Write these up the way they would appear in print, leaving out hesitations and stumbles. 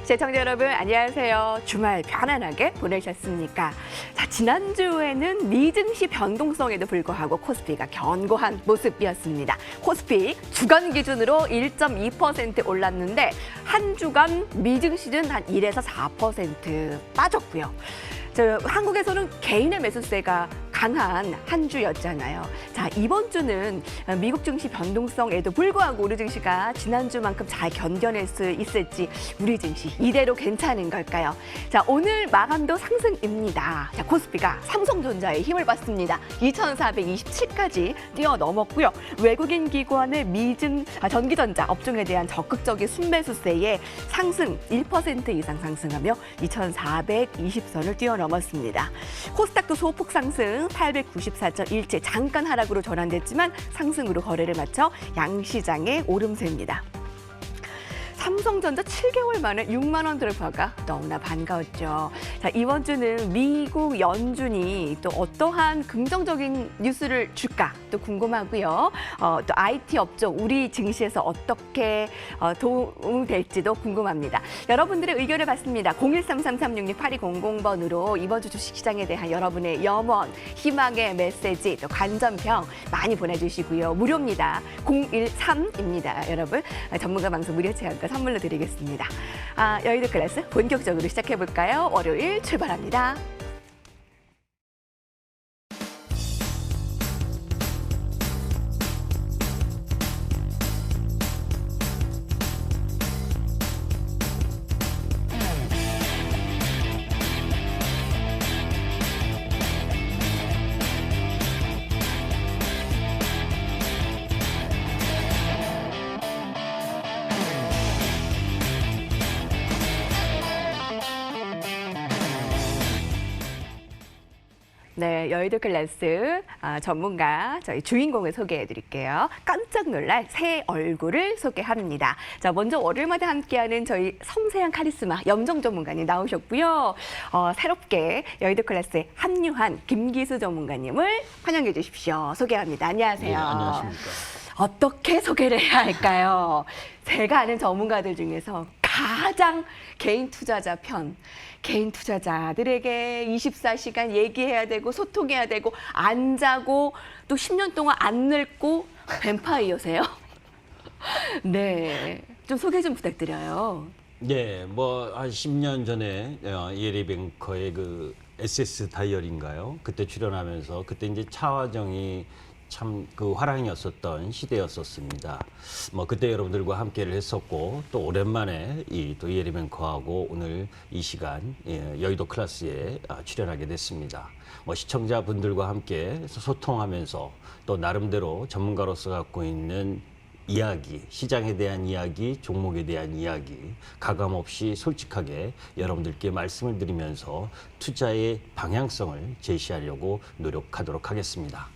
시청자 여러분 안녕하세요. 주말 편안하게 보내셨습니까? 자, 지난주에는 미증시 변동성에도 불구하고 코스피가 견고한 모습이었습니다. 코스피 주간 기준으로 1.2% 올랐는데 한 주간 미증시는 한 1에서 4% 빠졌고요. 한국에서는 개인의 매수세가 강한 한 주였잖아요. 자, 이번 주는 미국 증시 변동성에도 불구하고 우리 증시가 지난주만큼 잘 견뎌낼 수 있을지 우리 증시 이대로 괜찮은 걸까요? 자, 오늘 마감도 상승입니다. 자, 코스피가 삼성전자의 힘을 받습니다. 2,427까지 뛰어넘었고요. 외국인 기관의 전기전자 업종에 대한 적극적인 순매수세에 상승 1% 이상 상승하며 2,420선을 뛰어넘었습니다. 코스닥도 소폭 상승 894.17 잠깐 하락으로 전환됐지만 상승으로 거래를 마쳐 양시장의 오름세입니다. 삼성전자 7개월 만에 6만 원 돌파가 너무나 반가웠죠. 자, 이번 주는 미국 연준이 또 어떠한 긍정적인 뉴스를 줄까 또 궁금하고요. 또 IT 업종 우리 증시에서 어떻게 도움이 될지도 궁금합니다. 여러분들의 의견을 받습니다. 0133366820번으로 이번 주 주식시장에 대한 여러분의 염원, 희망의 메시지, 또 관전평 많이 보내주시고요. 무료입니다. 013입니다. 여러분, 전문가 방송 무료 체험과 선물로 드리겠습니다. 여의도 클래스 본격적으로 시작해볼까요? 월요일 출발합니다. 네, 여의도 클래스 전문가 저희 주인공을 소개해드릴게요. 깜짝 놀랄 새 얼굴을 소개합니다. 자, 먼저 월요일마다 함께하는 저희 섬세한 카리스마 염정 전문가님 나오셨고요. 새롭게 여의도 클래스에 합류한 김기수 전문가님을 환영해 주십시오. 소개합니다. 안녕하세요. 네, 안녕하십니까. 어떻게 소개를 해야 할까요? 제가 아는 전문가들 중에서 가장 개인 투자자 편, 개인 투자자들에게 24시간 얘기해야 되고 소통해야 되고 안 자고 또 10년 동안 안 늙고 뱀파이어세요? 네, 좀 소개 좀 부탁드려요. 네, 뭐 한 10년 전에 이에리뱅커의 그 SS 다이어리인가요? 그때 출연하면서 그때 이제 차화정이 참 그 화랑이었었던 시대였었습니다. 뭐 그때 여러분들과 함께를 했었고 또 오랜만에 또 이에리뱅커하고 오늘 이 시간 여의도 클래스에 출연하게 됐습니다. 뭐 시청자분들과 함께 소통하면서 또 나름대로 전문가로서 갖고 있는 이야기, 시장에 대한 이야기, 종목에 대한 이야기, 가감없이 솔직하게 여러분들께 말씀을 드리면서 투자의 방향성을 제시하려고 노력하도록 하겠습니다.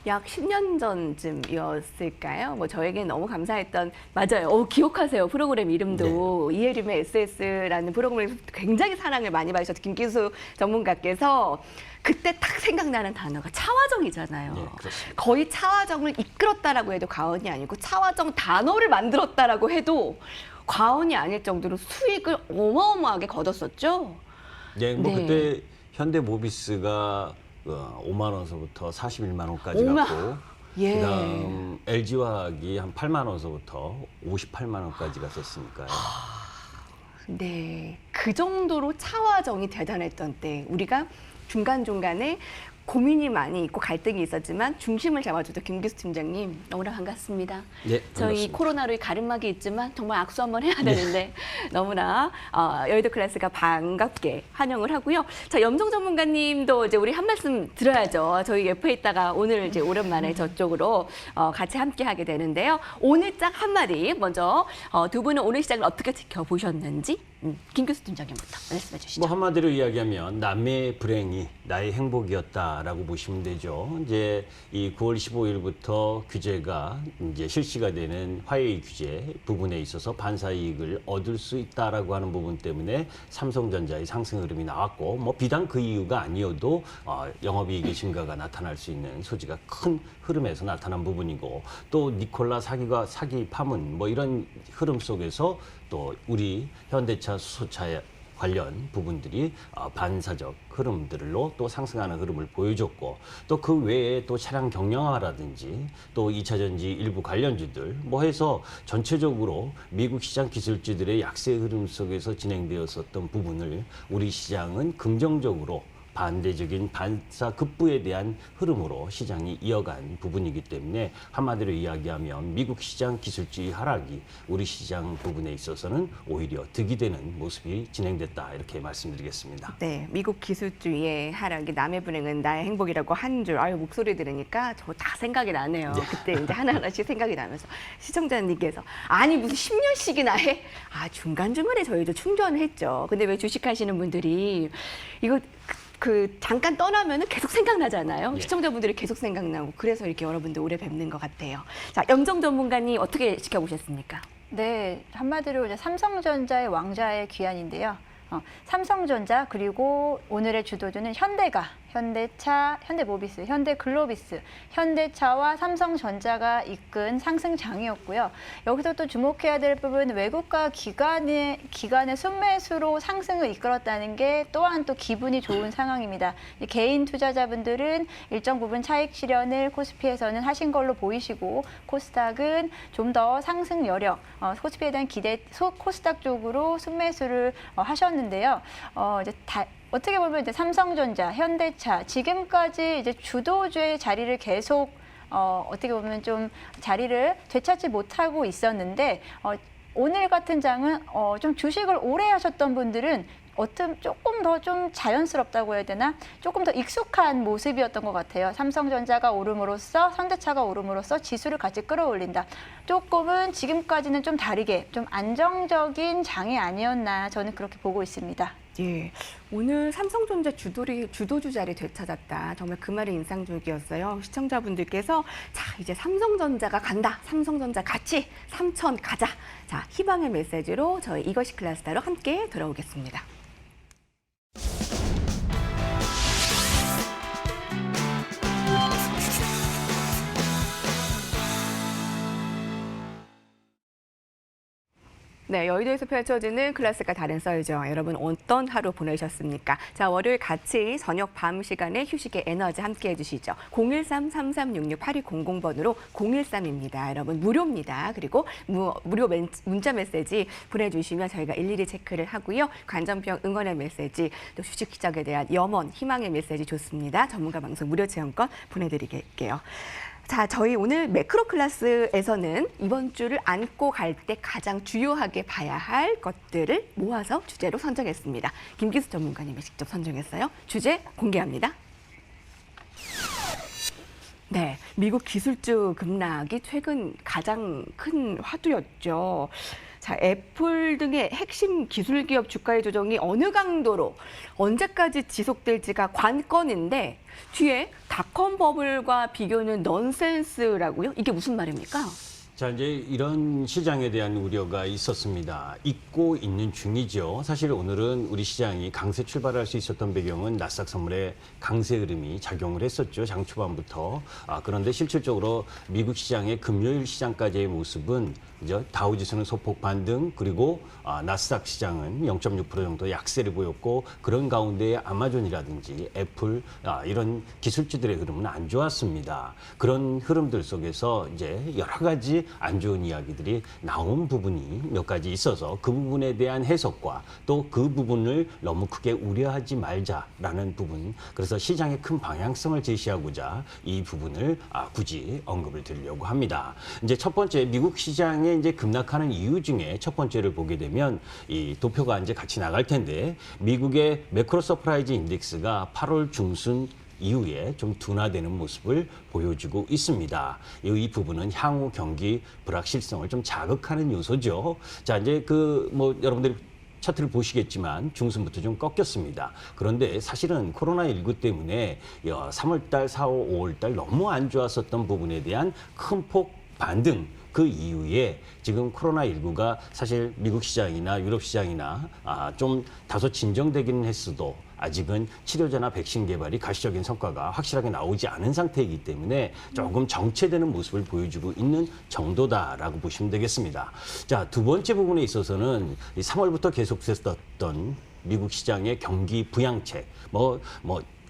약 10년 전쯤이었을까요? 뭐 저에게 너무 감사했던, 맞아요. 기억하세요. 프로그램 이름도. 네. 이혜림의 SS라는 프로그램에서 굉장히 사랑을 많이 받으셨던 김기수 전문가께서 그때 딱 생각나는 단어가 차화정이잖아요. 네, 그렇습니다. 거의 차화정을 이끌었다라고 해도 과언이 아니고 차화정 단어를 만들었다라고 해도 과언이 아닐 정도로 수익을 어마어마하게 거뒀었죠. 네, 뭐 네. 그때 현대모비스가 5만 원서부터 41만 원까지 갔고 예. 그다음 LG화학이 한 8만 원서부터 58만 원까지 갔었으니까요. 네, 그 정도로 차화정이 대단했던 때 우리가 중간중간에 고민이 많이 있고 갈등이 있었지만 중심을 잡아주던 김기수 팀장님 너무나 반갑습니다. 네, 저희 반갑습니다. 코로나로 가름막이 있지만 정말 악수 한번 해야 되는데 너무나 여의도 클래스가 반갑게 환영을 하고요. 자, 염정 전문가님도 이제 우리 한 말씀 들어야죠. 저희 옆에 있다가 오늘 이제 오랜만에 저쪽으로 같이 함께 하게 되는데요. 오늘 딱 한마디 먼저 두 분은 오늘 시장을 어떻게 지켜보셨는지 김기수 팀장님부터 말씀해 주시죠. 뭐 한마디로 이야기하면 남의 불행이 나의 행복이었다라고 보시면 되죠. 이제 이 9월 15일부터 규제가 이제 실시가 되는 화웨이 규제 부분에 있어서 반사 이익을 얻을 수 있다라고 하는 부분 때문에 삼성전자의 상승 흐름이 나왔고, 뭐 비단 그 이유가 아니어도 영업이익의 증가가 나타날 수 있는 소지가 큰 흐름에서 나타난 부분이고, 또 니콜라 사기 파문 뭐 이런 흐름 속에서 또 우리 현대차 전기차, 수소차 관련 부분들이 반사적 흐름들로 또 상승하는 흐름을 보여줬고 또 그 외에 또 차량 경량화라든지 또 2차 전지 일부 관련주들 뭐 해서 전체적으로 미국 시장 기술주들의 약세 흐름 속에서 진행되었었던 부분을 우리 시장은 긍정적으로 반대적인 반사급부에 대한 흐름으로 시장이 이어간 부분이기 때문에 한마디로 이야기하면 미국 시장 기술주의 하락이 우리 시장 부분에 있어서는 오히려 득이 되는 모습이 진행됐다 이렇게 말씀드리겠습니다. 네, 미국 기술주의의 하락이 남의 불행은 나의 행복이라고 한 줄, 아유, 목소리 들으니까 저 다 생각이 나네요. 그때 이제 하나하나씩 생각이 나면서 시청자님께서 아니 무슨 10년씩이나 해? 아, 중간중간에 저희도 충전을 했죠. 근데 왜 주식하시는 분들이 이거 잠깐 떠나면은 계속 생각나잖아요. 예. 시청자분들이 계속 생각나고 그래서 이렇게 여러분들 오래 뵙는 것 같아요. 자, 염정 전문가님 어떻게 지켜보셨습니까? 네, 한마디로 이제 삼성전자의 왕좌의 귀환인데요. 삼성전자 그리고 오늘의 주도주는 현대가, 현대차, 현대모비스, 현대글로비스, 현대차와 삼성전자가 이끈 상승장이었고요. 여기서 또 주목해야 될 부분은 외국과 기관의 순매수로 상승을 이끌었다는 게 또한 또 기분이 좋은 상황입니다. 개인 투자자분들은 일정 부분 차익 실현을 코스피에서는 하신 걸로 보이시고 코스닥은 좀 더 상승 여력, 코스피에 대한 기대, 코스닥 쪽으로 순매수를 하셨는데요. 어떻게 보면 이제 삼성전자, 현대차 지금까지 이제 주도주의 자리를 계속 어떻게 보면 좀 자리를 되찾지 못하고 있었는데 오늘 같은 장은 좀 주식을 오래 하셨던 분들은 조금 더 좀 자연스럽다고 해야 되나? 조금 더 익숙한 모습이었던 것 같아요. 삼성전자가 오름으로써 현대차가 오름으로써 지수를 같이 끌어올린다. 조금은 지금까지는 좀 다르게 좀 안정적인 장이 아니었나 저는 그렇게 보고 있습니다. 예, 오늘 삼성전자 주도주 자리 되찾았다. 정말 그 말이 인상적이었어요. 시청자분들께서 자, 이제 삼성전자가 간다. 삼성전자 같이 3천 가자. 자, 희망의 메시지로 저희 이것이 클래스다로 함께 돌아오겠습니다. 네, 여의도에서 펼쳐지는 클래스가 다른 썰죠. 여러분 어떤 하루 보내셨습니까? 자, 월요일 같이 저녁 밤 시간에 휴식의 에너지 함께 해주시죠. 013-3366-8200번으로 013입니다. 여러분 무료입니다. 그리고 무료 문자 메시지 보내주시면 저희가 일일이 체크를 하고요. 관전평 응원의 메시지, 또 주식 시작에 대한 염원, 희망의 메시지 좋습니다. 전문가 방송 무료 체험권 보내드릴게요. 자, 저희 오늘 매크로 클래스에서는 이번 주를 안고 갈 때 가장 주요하게 봐야 할 것들을 모아서 주제로 선정했습니다. 김기수 전문가님이 직접 선정했어요. 주제 공개합니다. 네, 미국 기술주 급락이 최근 가장 큰 화두였죠. 자, 애플 등의 핵심 기술 기업 주가의 조정이 어느 강도로 언제까지 지속될지가 관건인데 뒤에 닷컴 버블과 비교는 넌센스라고요? 이게 무슨 말입니까? 자, 이제 이런 시장에 대한 우려가 있었습니다. 있고 있는 중이죠. 사실 오늘은 우리 시장이 강세 출발할 수 있었던 배경은 나스닥 선물의 강세 흐름이 작용을 했었죠. 장 초반부터. 그런데 실질적으로 미국 시장의 금요일 시장까지의 모습은 이제 다우지수는 소폭 반등, 그리고 나스닥 시장은 0.6% 정도 약세를 보였고, 그런 가운데 아마존이라든지 애플 이런 기술주들의 흐름은 안 좋았습니다. 그런 흐름들 속에서 이제 여러 가지 안 좋은 이야기들이 나온 부분이 몇 가지 있어서 그 부분에 대한 해석과 또 그 부분을 너무 크게 우려하지 말자라는 부분, 그래서 시장의 큰 방향성을 제시하고자 이 부분을 굳이 언급을 드리려고 합니다. 이제 첫 번째, 미국 시장에 이제 급락하는 이유 중에 첫 번째를 보게 되면 이 도표가 이제 같이 나갈 텐데, 미국의 매크로 서프라이즈 인덱스가 8월 중순 이후에 좀 둔화되는 모습을 보여주고 있습니다. 이 부분은 향후 경기 불확실성을 좀 자극하는 요소죠. 자, 이제 여러분들이 차트를 보시겠지만 중순부터 좀 꺾였습니다. 그런데 사실은 코로나19 때문에 3월달, 4월, 5월달 너무 안 좋았었던 부분에 대한 큰 폭 반등, 그 이후에 지금 코로나19가 사실 미국 시장이나 유럽 시장이나 좀 다소 진정되기는 했어도 아직은 치료제나 백신 개발이 가시적인 성과가 확실하게 나오지 않은 상태이기 때문에 조금 정체되는 모습을 보여주고 있는 정도다라고 보시면 되겠습니다. 자, 두 번째 부분에 있어서는 3월부터 계속됐었던 미국 시장의 경기 부양책,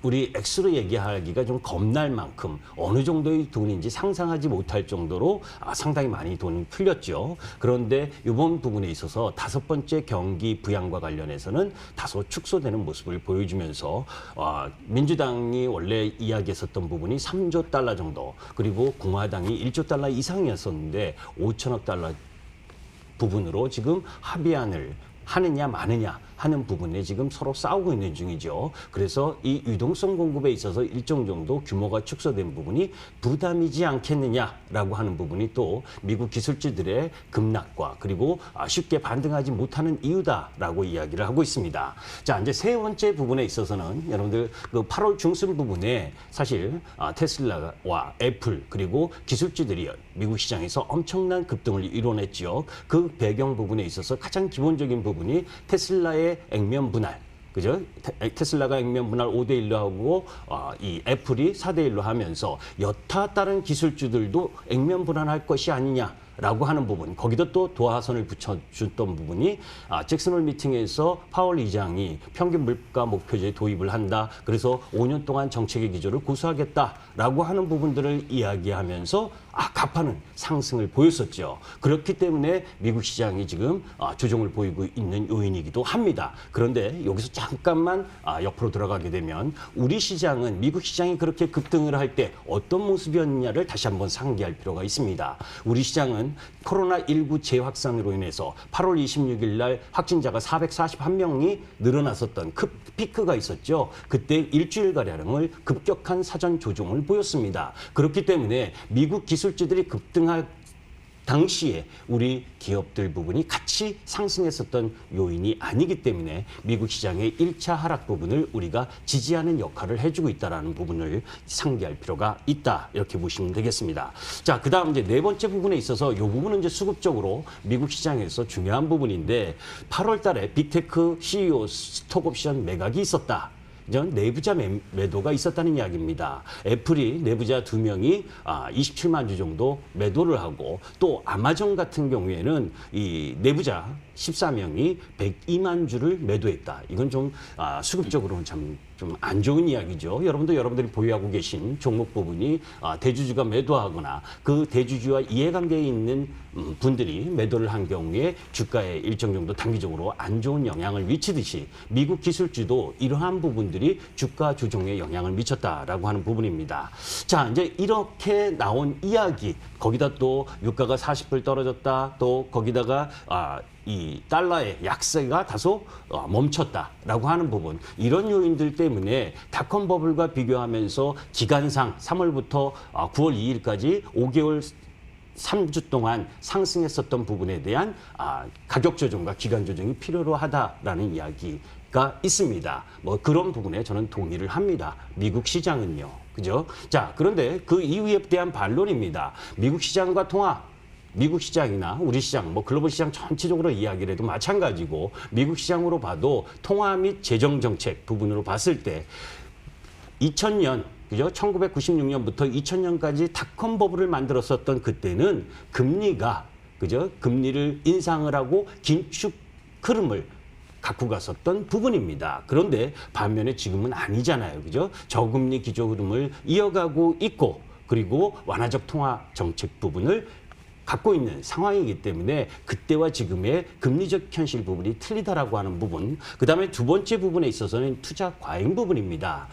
우리 X로 얘기하기가 좀 겁날 만큼 어느 정도의 돈인지 상상하지 못할 정도로 상당히 많이 돈이 풀렸죠. 그런데 이번 부분에 있어서 5번째 경기 부양과 관련해서는 다소 축소되는 모습을 보여주면서 민주당이 원래 이야기했었던 부분이 3조 달러 정도, 그리고 공화당이 1조 달러 이상이었었는데 5천억 달러 부분으로 지금 합의안을 하느냐 마느냐 하는 부분에 지금 서로 싸우고 있는 중이죠. 그래서 이 유동성 공급에 있어서 일정 정도 규모가 축소된 부분이 부담이지 않겠느냐라고 하는 부분이 또 미국 기술주들의 급락과 그리고 쉽게 반등하지 못하는 이유다라고 이야기를 하고 있습니다. 자, 이제 세 번째 부분에 있어서는 여러분들 그 8월 중순 부분에 사실 테슬라와 애플 그리고 기술주들이 미국 시장에서 엄청난 급등을 이뤄냈죠. 그 배경 부분에 있어서 가장 기본적인 부분이 테슬라의 액면 분할, 그죠? 테슬라가 액면 분할 5대1로 하고 이 애플이 4대1로 하면서 여타 다른 기술주들도 액면 분할할 것이 아니냐라고 하는 부분, 거기다 또 도화선을 붙여줬던 부분이 잭슨홀 미팅에서 파월 의장이 평균 물가 목표제 도입을 한다. 그래서 5년 동안 정책의 기조를 고수하겠다라고 하는 부분들을 이야기하면서 가파른 상승을 보였었죠. 그렇기 때문에 미국 시장이 지금 조정을 보이고 있는 요인이기도 합니다. 그런데 여기서 잠깐만 옆으로 들어가게 되면 우리 시장은 미국 시장이 그렇게 급등을 할 때 어떤 모습이었느냐를 다시 한번 상기할 필요가 있습니다. 우리 시장은 코로나19 재확산으로 인해서 8월 26일 날 확진자가 441명이 늘어났었던 피크가 있었죠. 그때 일주일가량을 급격한 사전 조정을 보였습니다. 그렇기 때문에 미국 기술주들이 급등할 당시에 우리 기업들 부분이 같이 상승했었던 요인이 아니기 때문에 미국 시장의 1차 하락 부분을 우리가 지지하는 역할을 해주고 있다는 부분을 상기할 필요가 있다. 이렇게 보시면 되겠습니다. 자, 그 다음 이제 네 번째 부분에 있어서 이 부분은 이제 수급적으로 미국 시장에서 중요한 부분인데 8월 달에 빅테크 CEO 스톡옵션 매각이 있었다. 내부자 매도가 있었다는 이야기입니다. 애플이 내부자 2명이 27만 주 정도 매도를 하고 또 아마존 같은 경우에는 이 내부자 14명이 102만 주를 매도했다. 이건 좀 수급적으로는 참 좀 안 좋은 이야기죠. 여러분들이 보유하고 계신 종목 부분이 대주주가 매도하거나 그 대주주와 이해관계에 있는 분들이 매도를 한 경우에 주가에 일정 정도 단기적으로 안 좋은 영향을 미치듯이 미국 기술주도 이러한 부분들이 주가 조정에 영향을 미쳤다라고 하는 부분입니다. 자, 이제 이렇게 나온 이야기, 거기다 또 유가가 40불 떨어졌다, 또 거기다가 이 달러의 약세가 다소 멈췄다라고 하는 부분, 이런 요인들 때문에 닷컴 버블과 비교하면서 기간상 3월부터 9월 2일까지 5개월 3주 동안 상승했었던 부분에 대한 가격 조정과 기간 조정이 필요로 하다라는 이야기가 있습니다. 그런 부분에 저는 동의를 합니다. 미국 시장은요. 그죠? 자, 그런데 그 이유에 대한 반론입니다. 미국 시장과 미국 시장이나 우리 시장, 글로벌 시장 전체적으로 이야기를 해도 마찬가지고 미국 시장으로 봐도 통화 및 재정 정책 부분으로 봤을 때 2000년, 그죠? 1996년부터 2000년까지 닷컴 버블을 만들었었던 그때는 금리가, 그죠? 금리를 인상을 하고 긴축 흐름을 갖고 갔었던 부분입니다. 그런데 반면에 지금은 아니잖아요. 그죠? 저금리 기조 흐름을 이어가고 있고, 그리고 완화적 통화 정책 부분을 갖고 있는 상황이기 때문에 그때와 지금의 금리적 현실 부분이 틀리다라고 하는 부분. 그다음에 두 번째 부분에 있어서는 투자 과잉 부분입니다.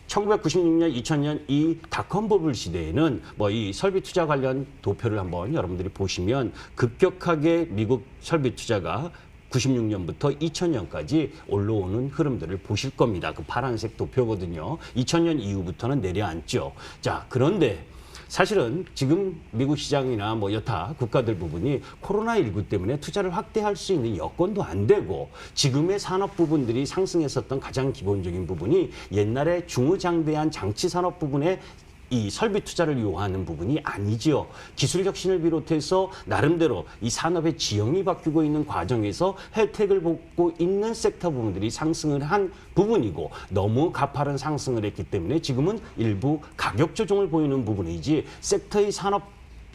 1996년, 2000년 이 닷컴 버블 시대에는 이 설비 투자 관련 도표를 한번 여러분들이 보시면 급격하게 미국 설비 투자가 96년부터 2000년까지 올라오는 흐름들을 보실 겁니다. 그 파란색 도표거든요. 2000년 이후부터는 내려앉죠. 자, 그런데 사실은 지금 미국 시장이나 여타 국가들 부분이 코로나19 때문에 투자를 확대할 수 있는 여건도 안 되고, 지금의 산업 부분들이 상승했었던 가장 기본적인 부분이 옛날에 중후장대한 장치 산업 부분에 이 설비 투자를 요하는 부분이 아니지요. 기술 혁신을 비롯해서 나름대로 이 산업의 지형이 바뀌고 있는 과정에서 혜택을 받고 있는 섹터 부분들이 상승을 한 부분이고 너무 가파른 상승을 했기 때문에 지금은 일부 가격 조정을 보이는 부분이지 섹터의 산업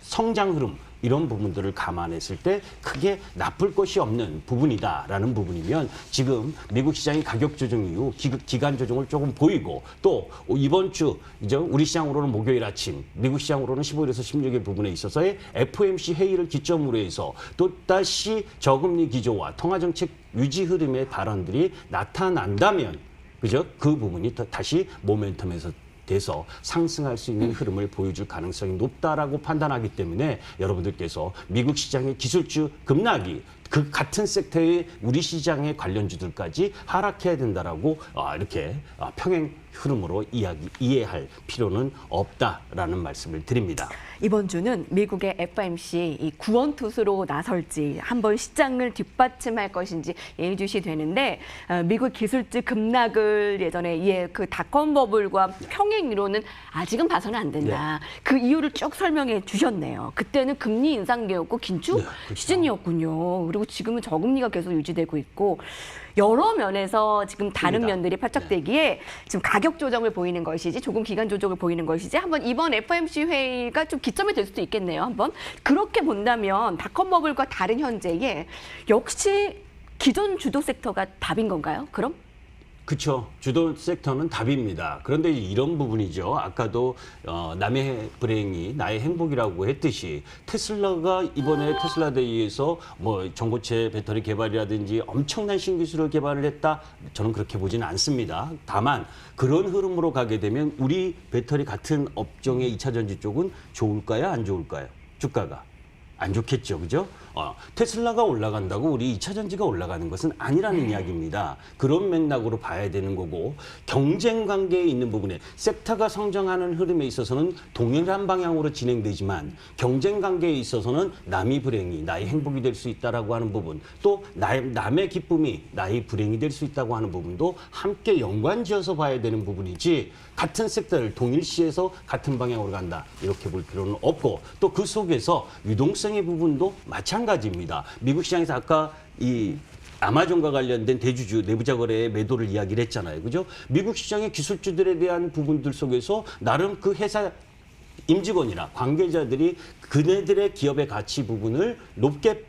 성장 흐름 이런 부분들을 감안했을 때 크게 나쁠 것이 없는 부분이다라는 부분이면 지금 미국 시장이 가격 조정 이후 기간 조정을 조금 보이고 또 이번 주 이제 우리 시장으로는 목요일 아침 미국 시장으로는 15일에서 16일 부분에 있어서의 FOMC 회의를 기점으로 해서 또다시 저금리 기조와 통화정책 유지 흐름의 발언들이 나타난다면 그죠? 그 부분이 다시 모멘텀에서 돼서 상승할 수 있는 흐름을 보여줄 가능성이 높다라고 판단하기 때문에 여러분들께서 미국 시장의 기술주 급락이 그 같은 섹터의 우리 시장의 관련주들까지 하락해야 된다라고 이렇게 평행 흐름으로 이해할 필요는 없다라는 말씀을 드립니다. 이번 주는 미국의 FOMC 이 구원 투수로 나설지 한번 시장을 뒷받침할 것인지 예의주시 되는데 미국 기술주 급락을 예전에 그 닷컴 버블과 평행 이론은 아직은 봐서는 안 된다. 네. 그 이유를 쭉 설명해 주셨네요. 그때는 금리 인상기였고 긴축 네, 그렇죠. 시즌이었군요. 그리고 지금은 저금리가 계속 유지되고 있고 여러 면에서 지금 다른 맞습니다. 면들이 팔짝되기에 지금 가격 조정을 보이는 것이지 조금 기간 조정을 보이는 것이지 한번 이번 FOMC 회의가 좀 기점이 될 수도 있겠네요. 한번 그렇게 본다면 닷컴 버블과 다른 현재에 역시 기존 주도 섹터가 답인 건가요? 그럼? 그렇죠. 주도 섹터는 답입니다. 그런데 이런 부분이죠. 아까도 남의 불행이 나의 행복이라고 했듯이 테슬라가 이번에 테슬라데이에서 뭐 전고체 배터리 개발이라든지 엄청난 신기술을 개발을 했다. 저는 그렇게 보지는 않습니다. 다만 그런 흐름으로 가게 되면 우리 배터리 같은 업종의 2차 전지 쪽은 좋을까요? 안 좋을까요? 주가가. 안 좋겠죠, 그죠? 테슬라가 올라간다고 우리 2차 전지가 올라가는 것은 아니라는 이야기입니다. 그런 맥락으로 봐야 되는 거고 경쟁 관계에 있는 부분에 섹터가 성장하는 흐름에 있어서는 동일한 방향으로 진행되지만 경쟁 관계에 있어서는 남이 불행이 나의 행복이 될 수 있다라고 하는 부분 또 남의 기쁨이 나의 불행이 될 수 있다고 하는 부분도 함께 연관지어서 봐야 되는 부분이지 같은 섹터를 동일시해서 같은 방향으로 간다 이렇게 볼 필요는 없고 또 그 속에서 유동성의 부분도 마찬가지입니다. 미국 시장에서 아까 이 아마존과 관련된 대주주 내부자 거래의 매도를 이야기를 했잖아요. 그죠? 미국 시장의 기술주들에 대한 부분들 속에서 나름 그 회사 임직원이나 관계자들이 그네들의 기업의 가치 부분을 높게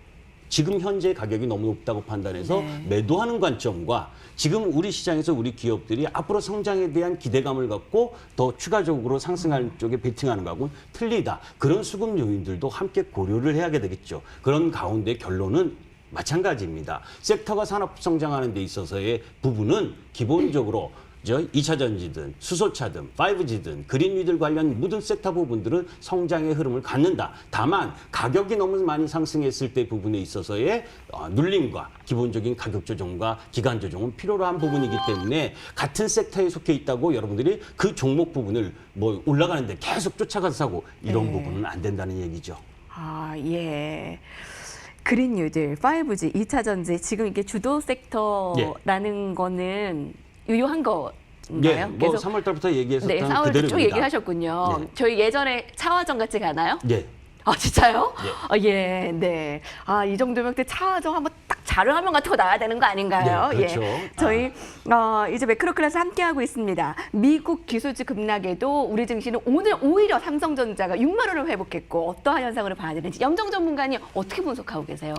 지금 현재 가격이 너무 높다고 판단해서 매도하는 관점과 지금 우리 시장에서 우리 기업들이 앞으로 성장에 대한 기대감을 갖고 더 추가적으로 상승할 쪽에 베팅하는 거하고는 틀리다. 그런 수급 요인들도 함께 고려를 해야 되겠죠. 그런 가운데 결론은 마찬가지입니다. 섹터가 산업 성장하는 데 있어서의 부분은 기본적으로 2차 전지든 수소차든 5G든 그린위들 관련 모든 섹터 부분들은 성장의 흐름을 갖는다. 다만 가격이 너무 많이 상승했을 때 부분에 있어서의 눌림과 기본적인 가격 조정과 기간 조정은 필요로 한 부분이기 때문에 같은 섹터에 속해 있다고 여러분들이 그 종목 부분을 뭐 올라가는데 계속 쫓아가서 사고 이런 부분은 안 된다는 얘기죠. 아, 예. 그린 뉴딜, 5G, 2차 전지 지금 이게 주도 섹터라는 거는 유효한 거인가요? 네, 뭐 3월 달부터 얘기했었던 네, 4월 그대로입니다. 쭉 얘기하셨군요. 네. 저희 예전에 차화정 같이 가나요? 네. 아, 진짜요? 예. 예, 네. 아, 이 정도면 그때 차화정 한번 딱 자료화면 같은 거 나와야 되는 거 아닌가요? 네, 그렇죠. 예. 저희 이제 매크로 클래스 함께하고 있습니다. 미국 기술주 급락에도 우리 증시는 오늘 오히려 삼성전자가 6만 원을 회복했고 어떠한 현상으로 봐야 되는지 염정 전문가님 어떻게 분석하고 계세요?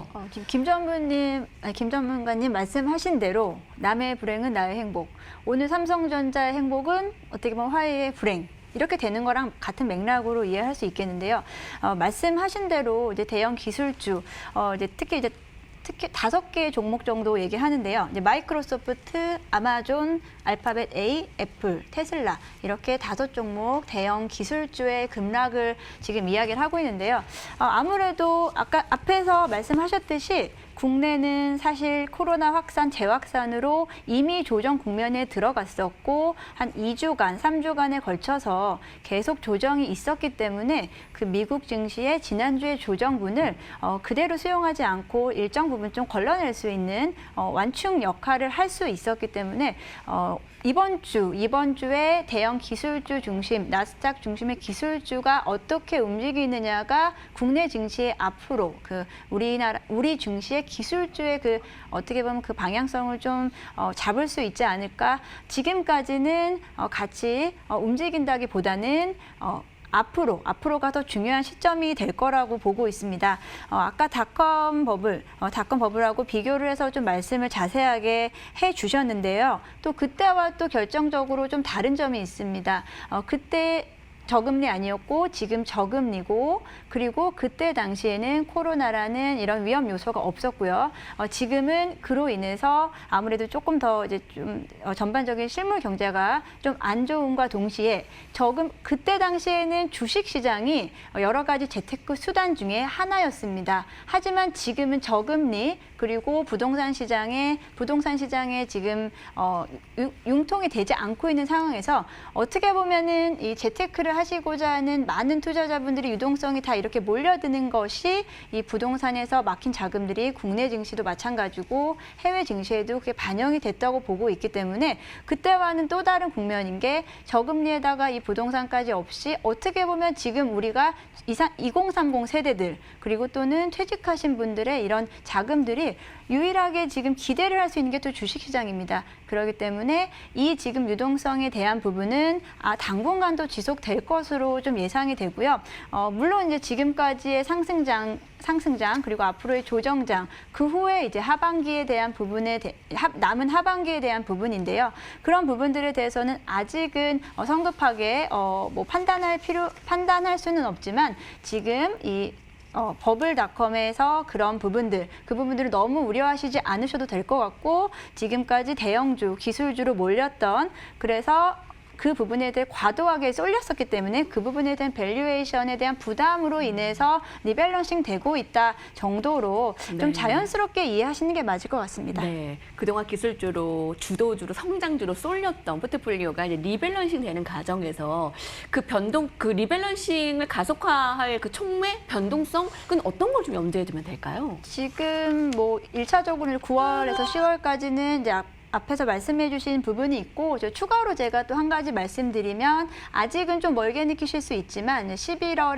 김 전문가님 말씀하신 대로 남의 불행은 나의 행복. 오늘 삼성전자의 행복은 어떻게 보면 화해의 불행. 이렇게 되는 거랑 같은 맥락으로 이해할 수 있겠는데요. 말씀하신 대로 이제 대형 기술주, 이제 특히 5개의 종목 정도 얘기하는데요. 이제 마이크로소프트, 아마존, 알파벳 A, 애플, 테슬라 이렇게 5종목 대형 기술주의 급락을 지금 이야기를 하고 있는데요. 아무래도 아까 앞에서 말씀하셨듯이 국내는 사실 코로나 확산, 재확산으로 이미 조정 국면에 들어갔었고 한 2주간, 3주간에 걸쳐서 계속 조정이 있었기 때문에 그 미국 증시의 지난주의 조정분을 그대로 수용하지 않고 일정 부분 좀 걸러낼 수 있는 완충 역할을 할 수 있었기 때문에 이번 주에 대형 기술주 중심, 나스닥 중심의 기술주가 어떻게 움직이느냐가 국내 증시의 앞으로 우리 증시의 기술주의 어떻게 보면 그 방향성을 좀 잡을 수 있지 않을까. 지금까지는 같이 움직인다기보다는 앞으로가 더 중요한 시점이 될 거라고 보고 있습니다. 아까 닷컴 버블하고 비교를 해서 좀 말씀을 자세하게 해 주셨는데요. 또 그때와 또 결정적으로 좀 다른 점이 있습니다. 그때 저금리 아니었고 지금 저금리고, 그리고 그때 당시에는 코로나라는 이런 위험 요소가 없었고요. 지금은 그로 인해서 아무래도 조금 더 이제 좀 전반적인 실물 경제가 좀 안 좋음과 동시에 그때 당시에는 주식 시장이 여러 가지 재테크 수단 중에 하나였습니다. 하지만 지금은 저금리, 그리고 부동산 시장에 지금 융통이 되지 않고 있는 상황에서 어떻게 보면은 이 재테크를 하시고자 하는 많은 투자자분들이 유동성이 다 이렇게 몰려드는 것이 이 부동산에서 막힌 자금들이 국내 증시도 마찬가지고 해외 증시에도 그게 반영이 됐다고 보고 있기 때문에 그때와는 또 다른 국면인 게 저금리에다가 이 부동산까지 없이 어떻게 보면 지금 우리가 2030 세대들 그리고 또는 퇴직하신 분들의 이런 자금들이 유일하게 지금 기대를 할 수 있는 게 또 주식시장입니다. 그렇기 때문에 이 지금 유동성에 대한 부분은 당분간도 지속될 것으로 좀 예상이 되고요. 물론 이제 지금까지의 상승장 그리고 앞으로의 조정장 그 후에 이제 하반기에 대한 남은 하반기에 대한 부분인데요. 그런 부분들에 대해서는 아직은 성급하게 판단할 수는 없지만 지금 이 버블닷컴에서 그런 그 부분들을 너무 우려하시지 않으셔도 될 것 같고, 지금까지 대형주, 기술주로 몰렸던, 그래서 그 부분에 대해 과도하게 쏠렸었기 때문에 그 부분에 대한 밸류에이션에 대한 부담으로 인해서 리밸런싱 되고 있다 정도로 좀 자연스럽게 이해하시는 게 맞을 것 같습니다. 네, 그동안 기술주로, 주도주로, 성장주로 쏠렸던 포트폴리오가 이제 리밸런싱 되는 과정에서 그 리밸런싱을 가속화할 그 촉매, 변동성, 그건 어떤 걸 좀 염두에 두면 될까요? 지금 1차적으로 9월에서 10월까지는 이제 앞에서 말씀해 주신 부분이 있고, 추가로 제가 또 한 가지 말씀드리면 아직은 좀 멀게 느끼실 수 있지만 11월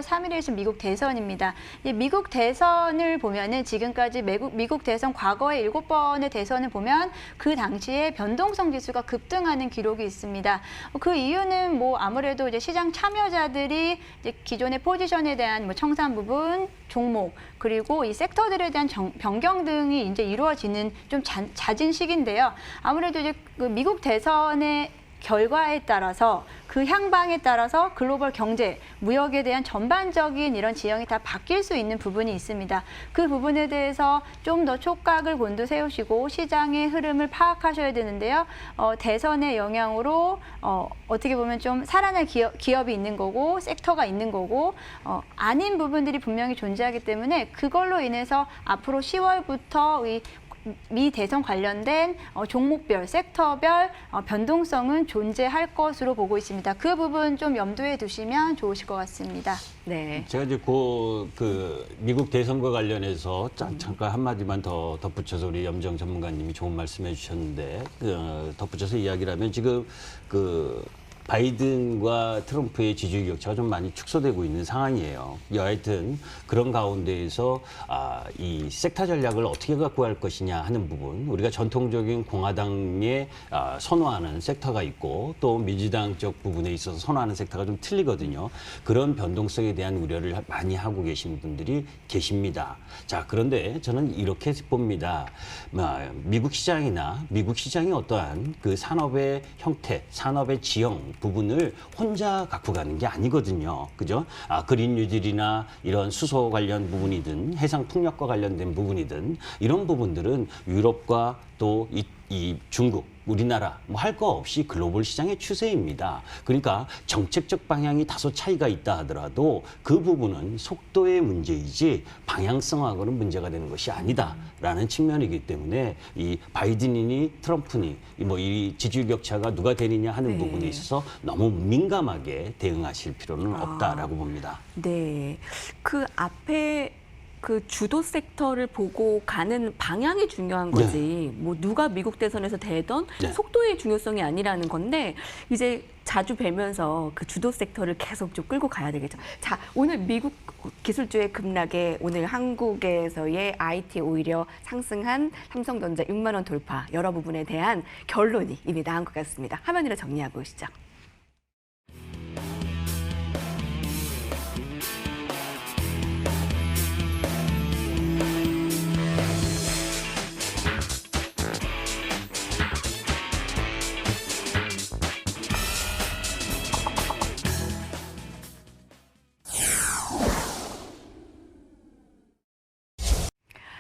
3일에 있을 미국 대선입니다. 미국 대선을 보면은 지금까지 미국 대선 과거의 7번의 대선을 보면 그 당시에 변동성 지수가 급등하는 기록이 있습니다. 그 이유는 아무래도 이제 시장 참여자들이 이제 기존의 포지션에 대한 청산 부분, 종목, 그리고 이 섹터들에 대한 변경 등이 이제 이루어지는 좀 잦은 시기인데요. 아무래도 이제 그 미국 대선의 결과에 따라서 그 향방에 따라서 글로벌 경제, 무역에 대한 전반적인 이런 지형이 다 바뀔 수 있는 부분이 있습니다. 그 부분에 대해서 좀 더 촉각을 곤두세우시고 시장의 흐름을 파악하셔야 되는데요. 대선의 영향으로 어떻게 보면 좀 살아날 기업이 있는 거고 섹터가 있는 거고 아닌 부분들이 분명히 존재하기 때문에 그걸로 인해서 앞으로 10월부터 미 대선 관련된 종목별, 섹터별 변동성은 존재할 것으로 보고 있습니다. 그 부분 좀 염두에 두시면 좋으실 것 같습니다. 네. 제가 이제 그 미국 대선과 관련해서 잠깐 한마디만 더 덧붙여서 우리 염정 전문가님이 좋은 말씀해 주셨는데 덧붙여서 이야기를 하면 지금 바이든과 트럼프의 지지율 격차가 좀 많이 축소되고 있는 상황이에요. 여하튼 그런 가운데에서 이 섹터 전략을 어떻게 갖고 갈 것이냐 하는 부분, 우리가 전통적인 공화당에 선호하는 섹터가 있고 또 민주당 쪽 부분에 있어서 선호하는 섹터가 좀 틀리거든요. 그런 변동성에 대한 우려를 많이 하고 계신 분들이 계십니다. 자, 그런데 저는 이렇게 봅니다. 미국 시장이 어떠한 그 산업의 형태, 산업의 지형 부분을 혼자 갖고 가는 게 아니거든요. 그죠? 그린 뉴딜이나 이런 수소 관련 부분이든 해상 풍력과 관련된 부분이든 이런 부분들은 유럽과 또 이 중국, 우리나라 할 거 없이 글로벌 시장의 추세입니다. 그러니까 정책적 방향이 다소 차이가 있다 하더라도 그 부분은 속도의 문제이지 방향성하고는 문제가 되는 것이 아니다라는 측면이기 때문에 이 바이든이니 트럼프니 이 지지율 격차가 누가 되느냐 하는 부분에 있어서 너무 민감하게 대응하실 필요는 없다라고 봅니다. 네, 그 앞에 그 주도 섹터를 보고 가는 방향이 중요한 거지. 뭐 누가 미국 대선에서 대던 네. 속도의 중요성이 아니라는 건데 이제 자주 뵈면서 그 주도 섹터를 계속 좀 끌고 가야 되겠죠. 자, 오늘 미국 기술주의 급락에 오늘 한국에서의 IT 오히려 상승한 삼성전자 6만 원 돌파 여러 부분에 대한 결론이 이미 나온 것 같습니다. 화면으로 정리해 보시죠.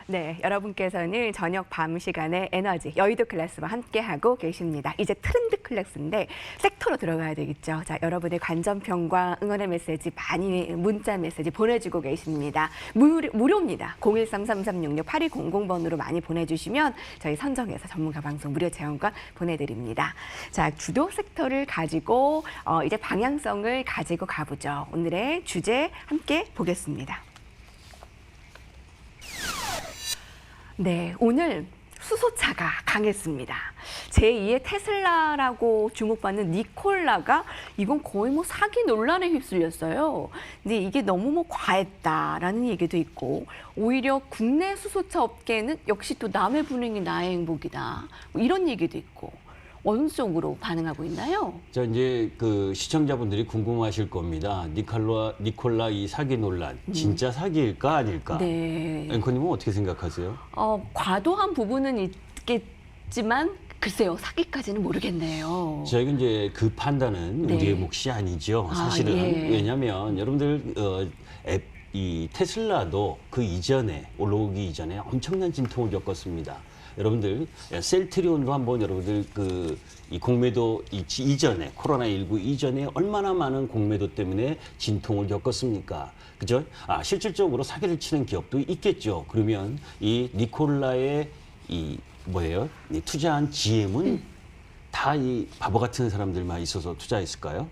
네, 여러분께서는 저녁 밤 시간에 에너지 여의도 클래스와 함께하고 계십니다. 이제 트렌드 클래스인데 섹터로 들어가야 되겠죠. 자, 여러분의 관전평과 응원의 메시지 많이 문자 메시지 보내주고 계십니다. 무료입니다. 013-3366-8200번으로 많이 보내주시면 저희 선정해서 전문가 방송 무료 체험권 보내드립니다. 자, 주도 섹터를 가지고 이제 방향성을 가지고 가보죠. 오늘의 주제 함께 보겠습니다. 네, 오늘 수소차가 강했습니다. 제2의 테슬라라고 주목받는 니콜라가 이건 거의 뭐 사기 논란에 휩쓸렸어요. 근데 이게 너무 뭐 과했다라는 얘기도 있고 오히려 국내 수소차 업계는 역시 또 남의 불행이 나의 행복이다. 뭐 이런 얘기도 있고 어느 쪽으로 반응하고 있나요? 자, 이제 그 시청자분들이 궁금하실 겁니다. 니콜라 이 사기 논란 진짜 사기일까 아닐까? 네. 앵커님은 어떻게 생각하세요? 과도한 부분은 있겠지만 글쎄요, 사기까지는 모르겠네요. 저희가 이제 그 판단은 네. 우리의 몫이 아니죠. 사실은 예. 왜냐하면 여러분들 이 테슬라도 그 이전에 올라오기 이전에 엄청난 진통을 겪었습니다. 여러분들 셀트리온도 한번 여러분들 그 이 공매도 이전에 코로나19 이전에 얼마나 많은 공매도 때문에 진통을 겪었습니까? 그죠? 실질적으로 사기를 치는 기업도 있겠죠. 그러면 이 니콜라의 이 뭐예요? 이 투자한 GM은 다 이 바보 같은 사람들만 있어서 투자했을까요?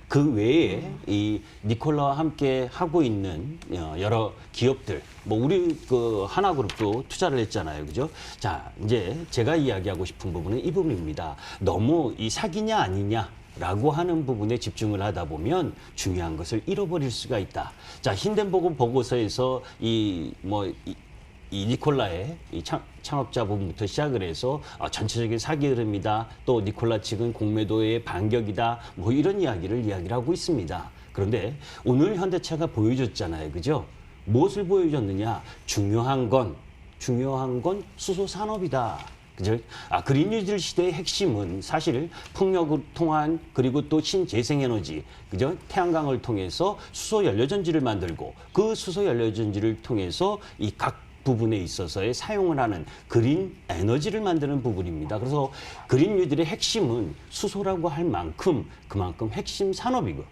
그 외에 이 니콜라와 함께 하고 있는 여러 기업들, 뭐 우리 그 하나그룹도 투자를 했잖아요, 그죠? 자, 이제 제가 이야기하고 싶은 부분은 이 부분입니다. 너무 이 사기냐 아니냐라고 하는 부분에 집중을 하다 보면 중요한 것을 잃어버릴 수가 있다. 자, 힌덴버그 보고서에서 이 니콜라의 이 창업자 부분부터 시작을 해서 전체적인 사기 흐름이다. 또 니콜라 측은 공매도의 반격이다. 뭐 이런 이야기를 하고 있습니다. 그런데 오늘 현대차가 보여줬잖아요. 그죠? 무엇을 보여줬느냐? 중요한 건 수소 산업이다. 그죠? 그린 뉴딜 시대의 핵심은 사실 풍력을 통한 그리고 또 신재생에너지, 그죠? 태양광을 통해서 수소 연료전지를 만들고 그 수소 연료전지를 통해서 이 각 부분에 있어서의 사용을 하는 그린 에너지를 만드는 부분입니다. 그래서 그린 뉴딜의 핵심은 수소라고 할 만큼 그만큼 핵심 산업이고.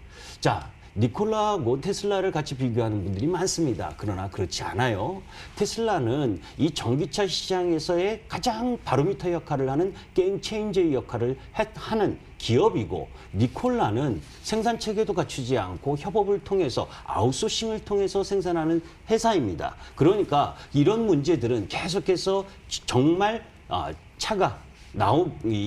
자, 니콜라하고 테슬라를 같이 비교하는 분들이 많습니다. 그러나 그렇지 않아요. 테슬라는 이 전기차 시장에서의 가장 바로미터 역할을 하는 게임 체인저의 역할을 하는 기업이고, 니콜라는 생산 체계도 갖추지 않고 협업을 통해서 아웃소싱을 통해서 생산하는 회사입니다. 그러니까 이런 문제들은 계속해서 정말 차가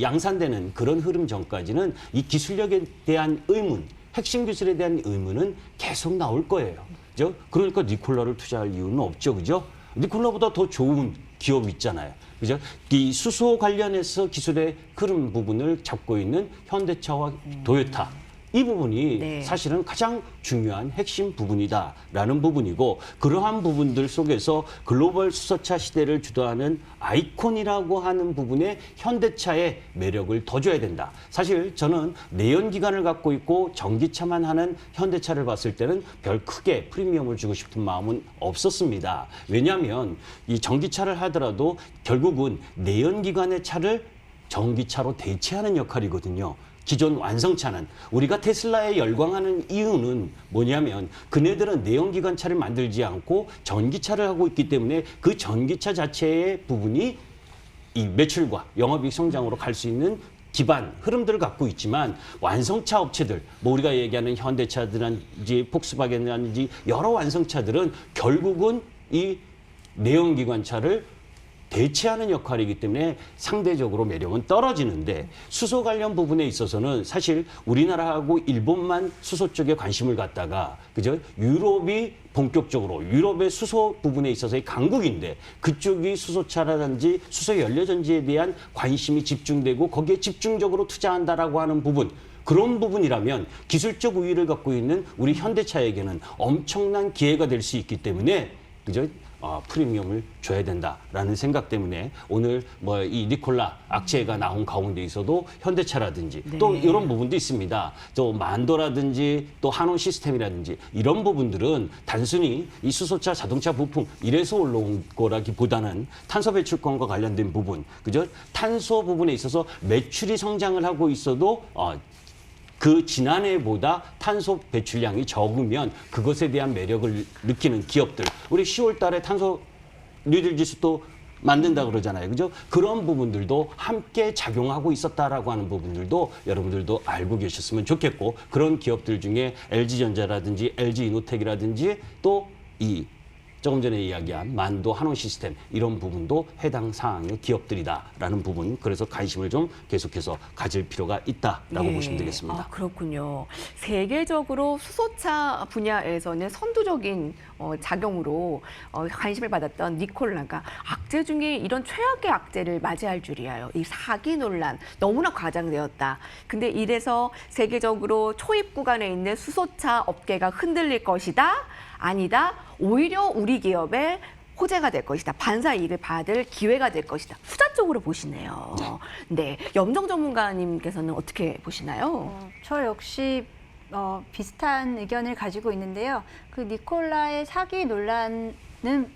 양산되는 그런 흐름 전까지는 이 기술력에 대한 의문, 핵심 기술에 대한 의문은 계속 나올 거예요. 그죠? 그러니까 니콜라를 투자할 이유는 없죠. 그죠? 니콜라보다 더 좋은 기업 있잖아요. 그죠? 이 수소 관련해서 기술의 흐름 부분을 잡고 있는 현대차와 도요타. 이 부분이 네. 사실은 가장 중요한 핵심 부분이다라는 부분이고, 그러한 부분들 속에서 글로벌 수소차 시대를 주도하는 아이콘이라고 하는 부분에 현대차의 매력을 더 줘야 된다. 사실 저는 내연기관을 갖고 있고 전기차만 하는 현대차를 봤을 때는 별 크게 프리미엄을 주고 싶은 마음은 없었습니다. 왜냐하면 이 전기차를 하더라도 결국은 내연기관의 차를 전기차로 대체하는 역할이거든요. 기존 완성차는. 우리가 테슬라에 열광하는 이유는 뭐냐면 그네들은 내연기관차를 만들지 않고 전기차를 하고 있기 때문에 그 전기차 자체의 부분이 이 매출과 영업이익 성장으로 갈 수 있는 기반 흐름들을 갖고 있지만 완성차 업체들, 뭐 우리가 얘기하는 현대차든지 폭스바겐이라든지 여러 완성차들은 결국은 이 내연기관차를 대체하는 역할이기 때문에 상대적으로 매력은 떨어지는데 수소 관련 부분에 있어서는 사실 우리나라하고 일본만 수소 쪽에 관심을 갖다가 그죠? 유럽이 본격적으로 유럽의 수소 부분에 있어서의 강국인데 그쪽이 수소차라든지 수소 연료전지에 대한 관심이 집중되고 거기에 집중적으로 투자한다라고 하는 부분 그런 부분이라면 기술적 우위를 갖고 있는 우리 현대차에게는 엄청난 기회가 될 수 있기 때문에 그죠? 프리미엄을 줘야 된다라는 생각 때문에 오늘 뭐 이 니콜라 악체가 나온 가운데 있어도 현대차라든지 네. 또 이런 부분도 있습니다. 또 만도라든지 또 한온 시스템이라든지 이런 부분들은 단순히 이 수소차 자동차 부품 이래서 올라온 거라기보다는 탄소 배출권과 관련된 부분, 그죠? 탄소 부분에 있어서 매출이 성장을 하고 있어도 그 지난해보다 탄소 배출량이 적으면 그것에 대한 매력을 느끼는 기업들. 우리 10월 달에 탄소 뉴딜 지수도 만든다 그러잖아요. 그죠? 그런 부분들도 함께 작용하고 있었다라고 하는 부분들도 여러분들도 알고 계셨으면 좋겠고 그런 기업들 중에 LG전자라든지 LG이노텍이라든지 또 이 조금 전에 이야기한 만도 한온 시스템 이런 부분도 해당 사항의 기업들이다라는 부분 그래서 관심을 좀 계속해서 가질 필요가 있다라고 보시면 되겠습니다. 그렇군요. 세계적으로 수소차 분야에서는 선두적인 작용으로 관심을 받았던 니콜라가 악재 중에 이런 최악의 악재를 맞이할 줄이야요. 이 사기 논란 너무나 과장되었다. 근데 이래서 세계적으로 초입 구간에 있는 수소차 업계가 흔들릴 것이다? 아니다. 오히려 우리 기업의 호재가 될 것이다. 반사 이익을 받을 기회가 될 것이다. 후자 쪽으로 보시네요. 네, 염정 전문가님께서는 어떻게 보시나요? 저 역시 비슷한 의견을 가지고 있는데요. 그 니콜라의 사기 논란은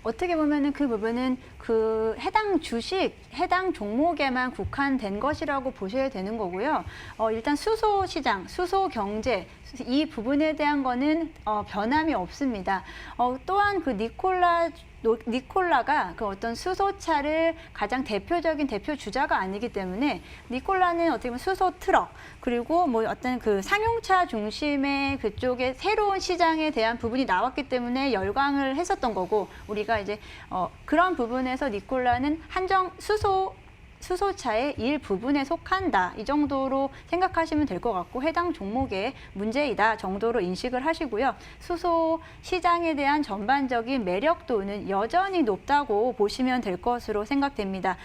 어떻게 보면은 그 부분은 그 해당 주식, 해당 종목에만 국한된 것이라고 보셔야 되는 거고요. 일단 수소 시장, 수소 경제 이 부분에 대한 거는 변함이 없습니다. 또한 그 니콜라가 그 어떤 수소차를 가장 대표적인 대표 주자가 아니기 때문에 니콜라는 어떻게 보면 수소 트럭 그리고 뭐 어떤 그 상용차 중심의 그쪽에 새로운 시장에 대한 부분이 나왔기 때문에 열광을 했었던 거고 우리가 이제 그런 부분에서 니콜라는 한정 수소차의 일부분에 속한다. 이 정도로 생각하시면 될 것 같고 해당 종목의 문제이다 정도로 인식을 하시고요. 수소 시장에 대한 전반적인 매력도는 여전히 높다고 보시면 될 것으로 생각됩니다.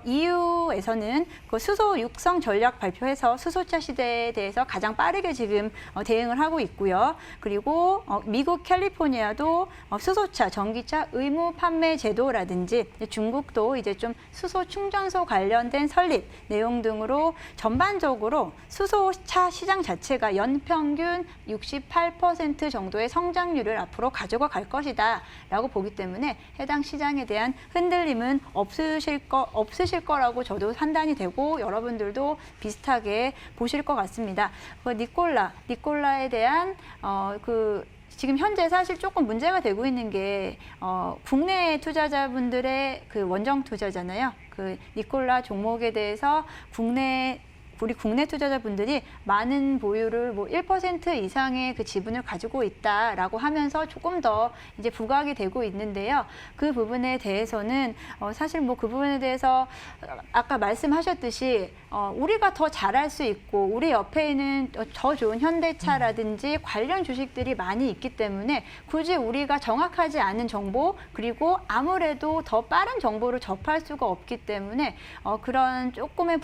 EU에서는 그 수소 육성 전략 발표해서 수소차 시대에 대해서 가장 빠르게 지금 대응을 하고 있고요. 그리고 미국 캘리포니아도 수소차, 전기차 의무 판매 제도라든지 중국도 이제 좀 수소 충전소 관련된 설립 내용 등으로 전반적으로 수소차 시장 자체가 연평균 68% 정도의 성장률을 앞으로 가져가 갈 것이다 라고 보기 때문에 해당 시장에 대한 흔들림은 없으실 거라고 저도 판단이 되고 여러분들도 비슷하게 보실 것 같습니다. 니콜라에 대한 지금 현재 사실 조금 문제가 되고 있는 게 국내 투자자분들의 그 원정 투자잖아요. 그 니콜라 종목에 대해서 우리 국내 투자자분들이 많은 보유를 뭐 1% 이상의 그 지분을 가지고 있다라고 하면서 조금 더 이제 부각이 되고 있는데요. 그 부분에 대해서는 사실 뭐 그 부분에 대해서 아까 말씀하셨듯이 우리가 더 잘할 수 있고 우리 옆에 있는 더 좋은 현대차라든지 관련 주식들이 많이 있기 때문에 굳이 우리가 정확하지 않은 정보 그리고 아무래도 더 빠른 정보를 접할 수가 없기 때문에 그런 조금의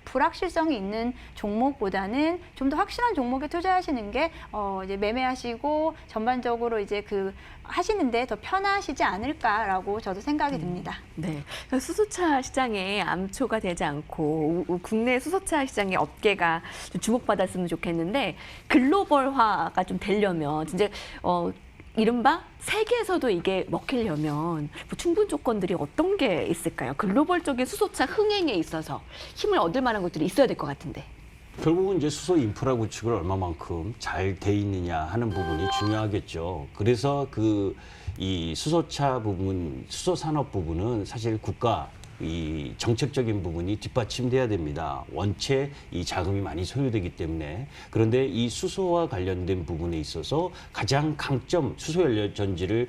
불확실성이 있는 종목보다는 좀 더 확실한 종목에 투자하시는 게 이제 매매하시고 전반적으로 이제 하시는데 더 편하시지 않을까라고 저도 생각이 듭니다. 네, 수소차 시장에 암초가 되지 않고 국내 수소차 시장의 업계가 좀 주목받았으면 좋겠는데 글로벌화가 좀 되려면 진짜 이른바 세계에서도 이게 먹히려면 뭐 충분 조건들이 어떤 게 있을까요? 글로벌적인 수소차 흥행에 있어서 힘을 얻을 만한 것들이 있어야 될 것 같은데. 결국은 이제 수소 인프라 구축을 얼마만큼 잘 돼 있느냐 하는 부분이 중요하겠죠. 그래서 이 수소차 부분, 수소 산업 부분은 사실 국가 이 정책적인 부분이 뒷받침돼야 됩니다. 원체 이 자금이 많이 소요되기 때문에. 그런데 이 수소와 관련된 부분에 있어서 가장 강점, 수소연료 전지를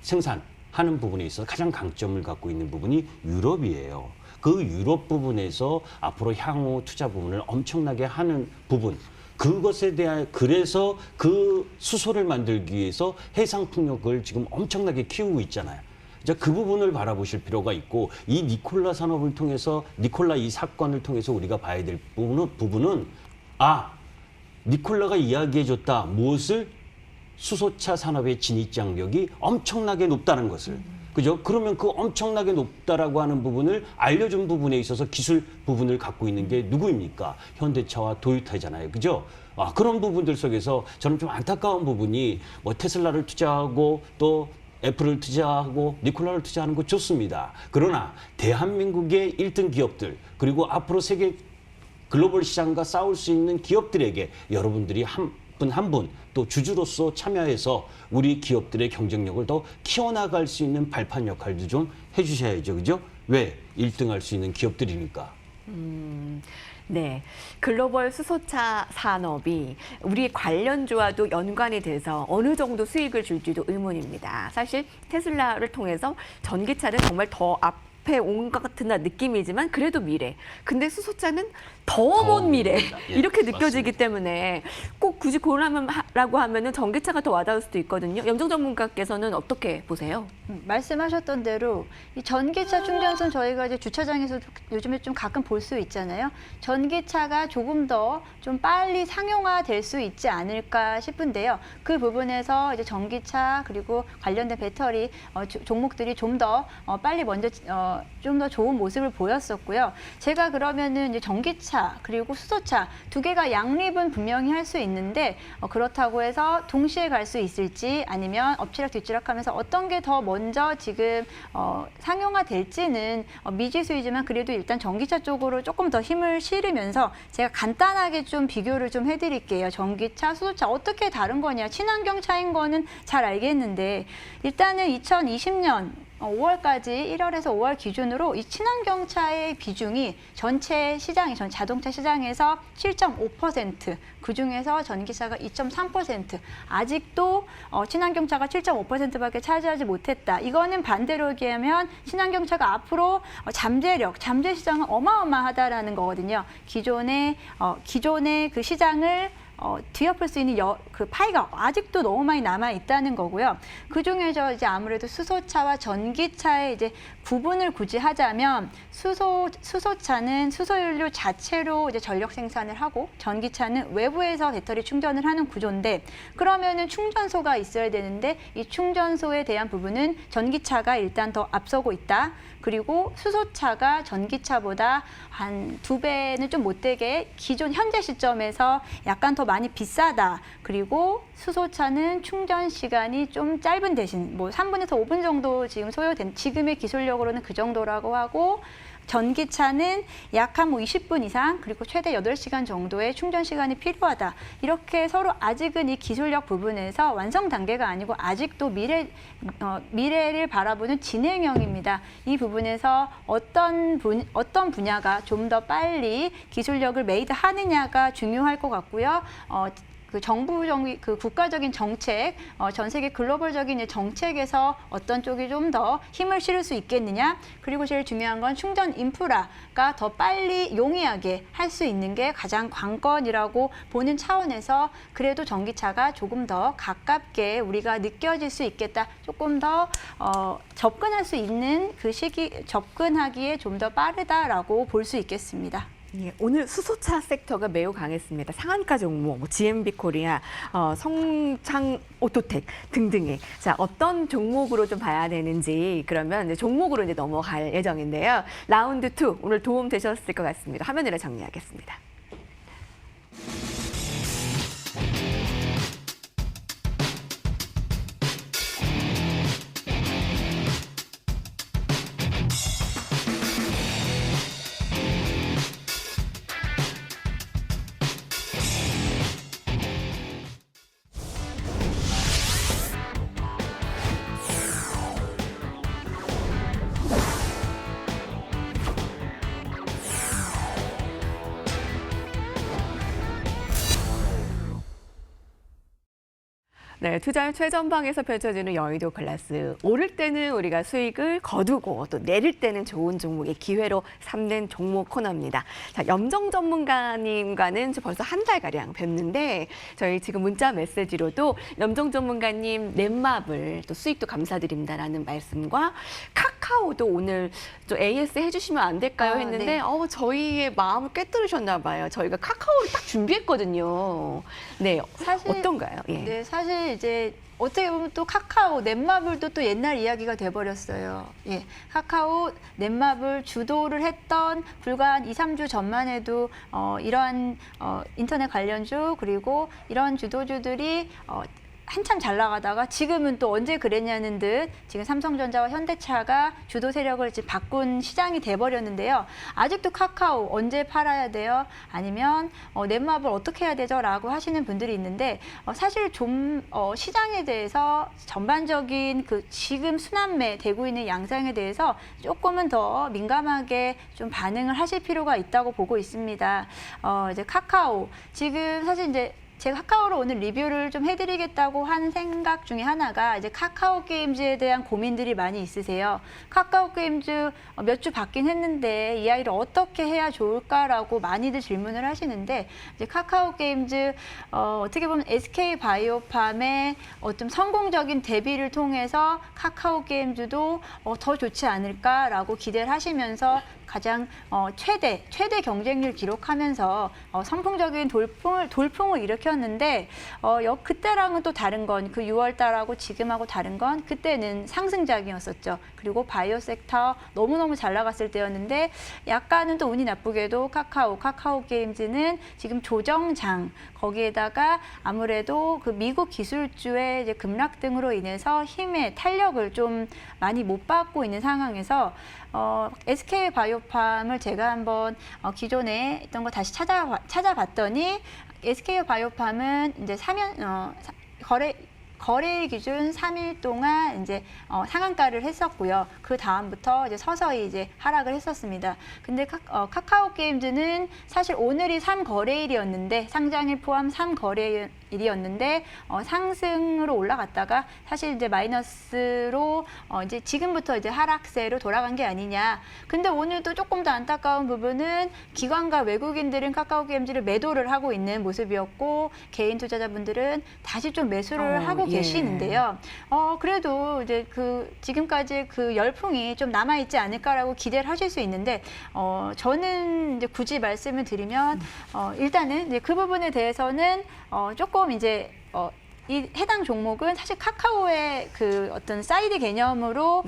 생산하는 부분에 있어서 가장 강점을 갖고 있는 부분이 유럽이에요. 그 유럽 부분에서 앞으로 향후 투자 부분을 엄청나게 하는 부분, 그것에 대한, 그래서 그 수소를 만들기 위해서 해상 풍력을 지금 엄청나게 키우고 있잖아요. 이제 그 부분을 바라보실 필요가 있고, 이 니콜라 산업을 통해서, 니콜라 이 사건을 통해서 우리가 봐야 될 부분은 니콜라가 이야기해줬다. 무엇을? 수소차 산업의 진입장벽이 엄청나게 높다는 것을. 그죠? 그러면 그 엄청나게 높다라고 하는 부분을 알려준 부분에 있어서 기술 부분을 갖고 있는 게 누구입니까? 현대차와 도요타잖아요. 그죠? 그런 부분들 속에서 저는 좀 안타까운 부분이 뭐 테슬라를 투자하고 또 애플을 투자하고 니콜라를 투자하는 거 좋습니다. 그러나 대한민국의 1등 기업들, 그리고 앞으로 세계 글로벌 시장과 싸울 수 있는 기업들에게 여러분들이 한 분 또 주주로서 참여해서 우리 기업들의 경쟁력을 더 키워나갈 수 있는 발판 역할도 좀 해주셔야죠. 그죠? 왜? 1등할 수 있는 기업들이니까. 네, 글로벌 수소차 산업이 우리 관련주와도 연관이 돼서 어느 정도 수익을 줄지도 의문입니다. 사실 테슬라를 통해서 전기차는 정말 더 앞에 온 것 같은 느낌이지만 그래도 미래. 근데 수소차는 더 먼 미래 예, 이렇게 느껴지기 맞습니다. 때문에 꼭 굳이 고르라고 하면은 전기차가 더 와닿을 수도 있거든요. 염정 전문가께서는 어떻게 보세요? 말씀하셨던 대로 이 전기차 충전소 저희가 이제 주차장에서 요즘에 좀 가끔 볼 수 있잖아요. 전기차가 조금 더 좀 빨리 상용화될 수 있지 않을까 싶은데요. 그 부분에서 이제 전기차 그리고 관련된 배터리 종목들이 좀 더 빨리 먼저 좀 더 좋은 모습을 보였었고요. 제가 그러면은 이제 전기차 그리고 수소차 두 개가 양립은 분명히 할 수 있는데 그렇다고 해서 동시에 갈 수 있을지 아니면 엎치락 뒤치락하면서 어떤 게 더 먼저 지금 상용화될지는 미지수이지만 그래도 일단 전기차 쪽으로 조금 더 힘을 실으면서 제가 간단하게 좀 비교를 좀 해드릴게요. 전기차, 수소차 어떻게 다른 거냐? 친환경 차인 거는 잘 알겠는데 일단은 2020년 5월까지 1월에서 5월 기준으로 이 친환경차의 비중이 전체 시장이 전 자동차 시장에서 7.5%, 그중에서 전기차가 2.3%. 아직도 친환경차가 7.5%밖에 차지하지 못했다. 이거는 반대로 얘기하면 친환경차가 앞으로 잠재 시장은 어마어마하다라는 거거든요. 기존의 그 시장을 뒤엎을 수 있는 그 파이가 아직도 너무 많이 남아 있다는 거고요. 그 중에서 이제 아무래도 수소차와 전기차의 이제 구분을 굳이 하자면 수소차는 수소연료 자체로 이제 전력 생산을 하고 전기차는 외부에서 배터리 충전을 하는 구조인데 그러면은 충전소가 있어야 되는데 이 충전소에 대한 부분은 전기차가 일단 더 앞서고 있다. 그리고 수소차가 전기차보다 한 2배는 좀 못되게 기존 현재 시점에서 약간 더 많이 비싸다. 그리고 수소차는 충전 시간이 좀 짧은 대신 뭐 3분에서 5분 정도 지금 소요된 지금의 기술력으로는 그 정도라고 하고 전기차는 약 한 20분 이상 그리고 최대 8시간 정도의 충전 시간이 필요하다. 이렇게 서로 아직은 이 기술력 부분에서 완성 단계가 아니고 아직도 미래를 바라보는 진행형입니다. 이 부분에서 어떤 분야가 좀 더 빨리 기술력을 메이드하느냐가 중요할 것 같고요. 그 정부적인 그 국가적인 정책, 전 세계 글로벌적인 정책에서 어떤 쪽이 좀 더 힘을 실을 수 있겠느냐. 그리고 제일 중요한 건 충전 인프라가 더 빨리 용이하게 할 수 있는 게 가장 관건이라고 보는 차원에서 그래도 전기차가 조금 더 가깝게 우리가 느껴질 수 있겠다. 조금 더 접근할 수 있는 그 시기, 접근하기에 좀 더 빠르다라고 볼 수 있겠습니다. 예, 오늘 수소차 섹터가 매우 강했습니다. 상한가 종목, GMB 코리아, 성창 오토텍 등등의 자 어떤 종목으로 좀 봐야 되는지 그러면 이제 종목으로 이제 넘어갈 예정인데요. 라운드 2 오늘 도움 되셨을 것 같습니다. 화면으로 정리하겠습니다. 네, 투자의 최전방에서 펼쳐지는 여의도 클래스. 오를 때는 우리가 수익을 거두고 또 내릴 때는 좋은 종목의 기회로 삼는 종목 코너입니다. 자, 염정 전문가님과는 벌써 한 달가량 뵀는데 저희 지금 문자 메시지로도 염정 전문가님 넷마블 또 수익도 감사드립니다라는 말씀과 카카오도 오늘 좀 AS 해주시면 안 될까요 했는데 네. 저희의 마음을 꿰뚫으셨나 봐요. 저희가 카카오를 딱 준비했거든요. 네, 사실 어떤가요? 예. 네, 사실 이제 어떻게 보면 또 카카오 넷마블도 또 옛날 이야기가 돼버렸어요. 예, 카카오 넷마블 주도를 했던 불과 한 2, 3주 전만 해도 이러한 인터넷 관련주 그리고 이런 주도주들이 한참 잘 나가다가 지금은 또 언제 그랬냐는 듯 지금 삼성전자와 현대차가 주도 세력을 지금 바꾼 시장이 돼버렸는데요. 아직도 카카오 언제 팔아야 돼요? 아니면 넷마블 어떻게 해야 되죠? 라고 하시는 분들이 있는데 사실 좀 시장에 대해서 전반적인 그 지금 순환매 되고 있는 양상에 대해서 조금은 더 민감하게 좀 반응을 하실 필요가 있다고 보고 있습니다. 이제 카카오 지금 사실 이제 제가 카카오로 오늘 리뷰를 좀 해드리겠다고 한 생각 중에 하나가 이제 카카오 게임즈에 대한 고민들이 많이 있으세요. 카카오 게임즈 몇 주 받긴 했는데 이 아이를 어떻게 해야 좋을까라고 많이들 질문을 하시는데 이제 카카오 게임즈 어떻게 보면 SK 바이오팜의 좀 성공적인 데뷔를 통해서 카카오 게임즈도 더 좋지 않을까라고 기대를 하시면서 가장 최대 경쟁률 기록하면서 선풍적인 돌풍을 일으켰는데 그때랑은 또 다른 건 그 6월 달하고 지금하고 다른 건 그때는 상승작이었었죠. 그리고 바이오 섹터 너무너무 잘 나갔을 때였는데 약간은 또 운이 나쁘게도 카카오 게임즈는 지금 조정장 거기에다가 아무래도 그 미국 기술주의 이제 급락 등으로 인해서 힘의 탄력을 좀 많이 못 받고 있는 상황에서 SK 바이오팜을 제가 한번 기존에 있던 거 다시 찾아봤더니 SK 바이오팜은 이제 거래 기준 3일 동안 이제 상한가를 했었고요. 그 다음부터 이제 서서히 이제 하락을 했었습니다. 근데 카카오 게임즈는 사실 오늘이 3거래일이었는데 상장일 포함 3거래일이었는데 상승으로 올라갔다가 사실 이제 마이너스로 이제 지금부터 이제 하락세로 돌아간 게 아니냐. 근데 오늘도 조금 더 안타까운 부분은 기관과 외국인들은 카카오 게임즈를 매도를 하고 있는 모습이었고 개인 투자자분들은 다시 좀 매수를 하고 계시는데요. 그래도 이제 지금까지 그 열풍이 좀 남아 있지 않을까라고 기대를 하실 수 있는데 저는 이제 굳이 말씀을 드리면 일단은 이제 그 부분에 대해서는 조금 이제 이 해당 종목은 사실 카카오의 그 어떤 사이드 개념으로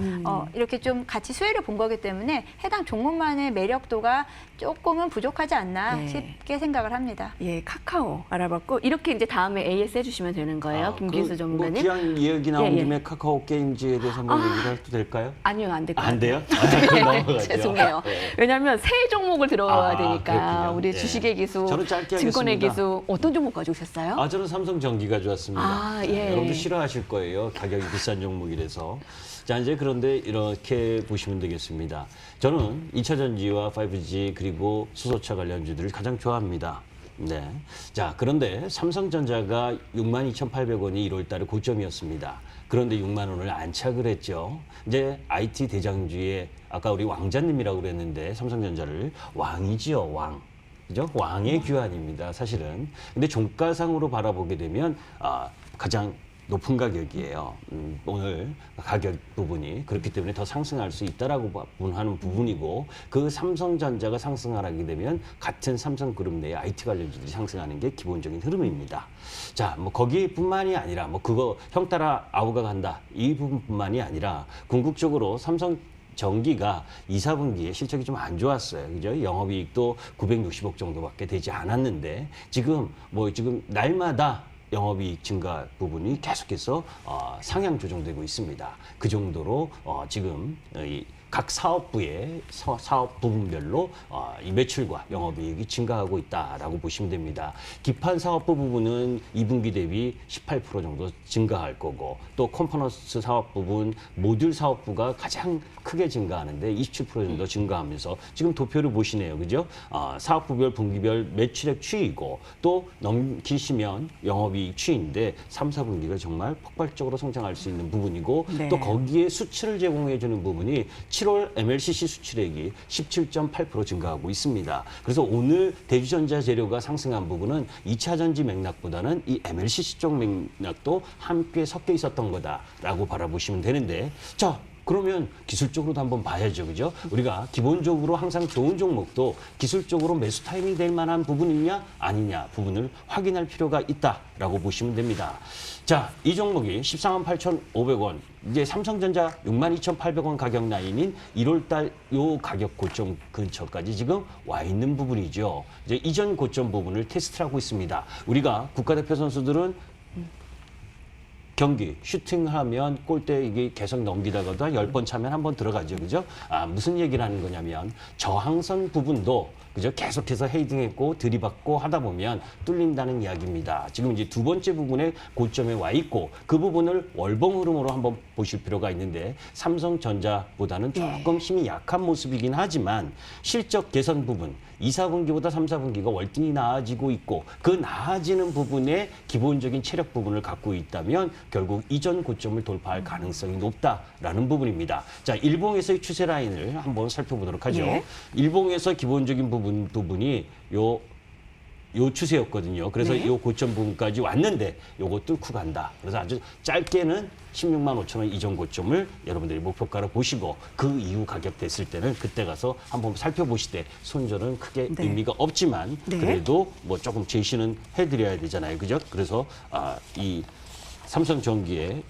이렇게 좀 같이 수혜를 본 거기 때문에 해당 종목만의 매력도가 조금은 부족하지 않나 싶게 생각을 합니다. 예, 카카오 알아봤고 이렇게 이제 다음에 AS 해주시면 되는 거예요, 김기수 전문가님. 뭐 기왕 얘기 나온 예. 김에 카카오 게임즈에 대해서 한번 얘기를 해도 될까요? 아니요, 안 될 것 같아요. 안 돼요? 그럼 넘어가죠. 죄송해요. 네. 왜냐하면 새 종목을 들어야 되니까 그렇군요. 우리 예. 주식의 기수, 저는 짧게 증권의 하겠습니다. 기수 어떤 종목 가져오셨어요? 저는 삼성전기 가져왔습니다. 예. 여러분들 싫어하실 거예요. 가격이 비싼 종목이라서. 자, 이제 그런데 이렇게 보시면 되겠습니다. 저는 2차 전지와 5G 그리고 수소차 관련주들을 가장 좋아합니다. 네. 자, 그런데 삼성전자가 62,800원이 1월 달에 고점이었습니다. 그런데 6만 원을 안착을 했죠. 이제 IT 대장주의 아까 우리 왕자님이라고 그랬는데 삼성전자를 왕이지요, 왕. 그죠? 왕의 귀환입니다, 사실은. 근데 종가상으로 바라보게 되면 가장 높은 가격이에요. 오늘 가격 부분이 그렇기 때문에 더 상승할 수 있다라고 하는 부분이고 그 삼성전자가 상승하게 되면 같은 삼성그룹 내의 IT 관련주들이 상승하는 게 기본적인 흐름입니다. 자, 뭐 거기뿐만이 아니라 뭐 그거 형 따라 아우가 간다 이 부분뿐만이 아니라 궁극적으로 삼성 전기가 2, 4분기에 실적이 좀 안 좋았어요. 그죠? 영업이익도 960억 정도밖에 되지 않았는데 지금 날마다 영업이익 증가 부분이 계속해서 상향 조정되고 있습니다. 그 정도로 지금 이 각 사업부의 사업 부분별로 이 매출과 영업이익이 증가하고 있다라고 보시면 됩니다. 기판 사업부 부분은 2분기 대비 18% 정도 증가할 거고 또 컴포넌트 사업 부분, 모듈 사업부가 가장 크게 증가하는데 27% 정도 증가하면서 지금 도표를 보시네요. 그죠? 사업부별, 분기별 매출액 추이고 또 넘기시면 영업이익 추이인데 3, 4분기가 정말 폭발적으로 성장할 수 있는 부분이고 네. 또 거기에 수치를 제공해 주는 부분이 7월 MLCC 수출액이 17.8% 증가하고 있습니다. 그래서 오늘 대주전자 재료가 상승한 부분은 2차 전지 맥락보다는 이 MLCC 쪽 맥락도 함께 섞여 있었던 거다라고 바라보시면 되는데 자, 그러면 기술적으로도 한번 봐야죠. 그죠? 우리가 기본적으로 항상 좋은 종목도 기술적으로 매수 타이밍 될 만한 부분이냐 아니냐 부분을 확인할 필요가 있다라고 보시면 됩니다. 자, 이 종목이 14만 8,500원, 이제 삼성전자 62,800원 가격 라인인 1월달 요 가격 고점 근처까지 지금 와 있는 부분이죠. 이제 이전 고점 부분을 테스트를 하고 있습니다. 우리가 국가대표 선수들은 경기 슈팅하면 골대 이게 계속 넘기다가도 한 10번 차면 한 번 들어가죠. 그죠? 무슨 얘기를 하는 거냐면 저항선 부분도 그죠? 계속해서 헤이딩했고 들이받고 하다 보면 뚫린다는 이야기입니다. 지금 이제 두 번째 부분에 고점에 와 있고 그 부분을 월봉 흐름으로 한번 보실 필요가 있는데 삼성전자보다는 조금 힘이 약한 모습이긴 하지만 실적 개선 부분 2, 4분기보다 3, 4분기가 월등히 나아지고 있고 그 나아지는 부분에 기본적인 체력 부분을 갖고 있다면 결국 이전 고점을 돌파할 가능성이 높다라는 부분입니다. 자, 일봉에서의 추세 라인을 한번 살펴보도록 하죠. 예. 일봉에서 기본적인 부분이 요 추세였거든요. 그래서 네. 요 고점 부분까지 왔는데 요거 뚫고 간다. 그래서 아주 짧게는 16만 5천 원 이전 고점을 여러분들이 목표가로 보시고 그 이후 가격 됐을 때는 그때 가서 한번 살펴보시되 손절은 크게 네. 의미가 없지만 네. 그래도 뭐 조금 제시는 해드려야 되잖아요. 그죠? 그래서 이 삼성전기의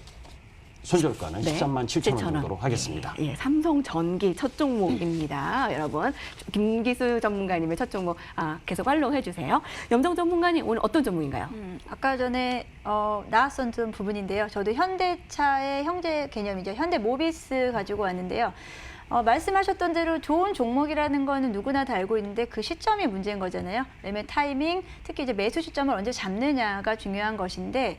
손절가는 네. 13만 7천 원 7,000원. 정도로 하겠습니다. 예, 삼성전기 첫 종목입니다. 여러분, 김기수 전문가님의 첫 종목 계속 활용해 주세요. 염정 전문가님, 오늘 어떤 종목인가요? 아까 전에 나왔었던 부분인데요. 저도 현대차의 형제 개념이죠. 현대모비스 가지고 왔는데요. 말씀하셨던 대로 좋은 종목이라는 거는 누구나 다 알고 있는데 그 시점이 문제인 거잖아요. 왜냐면 타이밍, 특히 이제 매수 시점을 언제 잡느냐가 중요한 것인데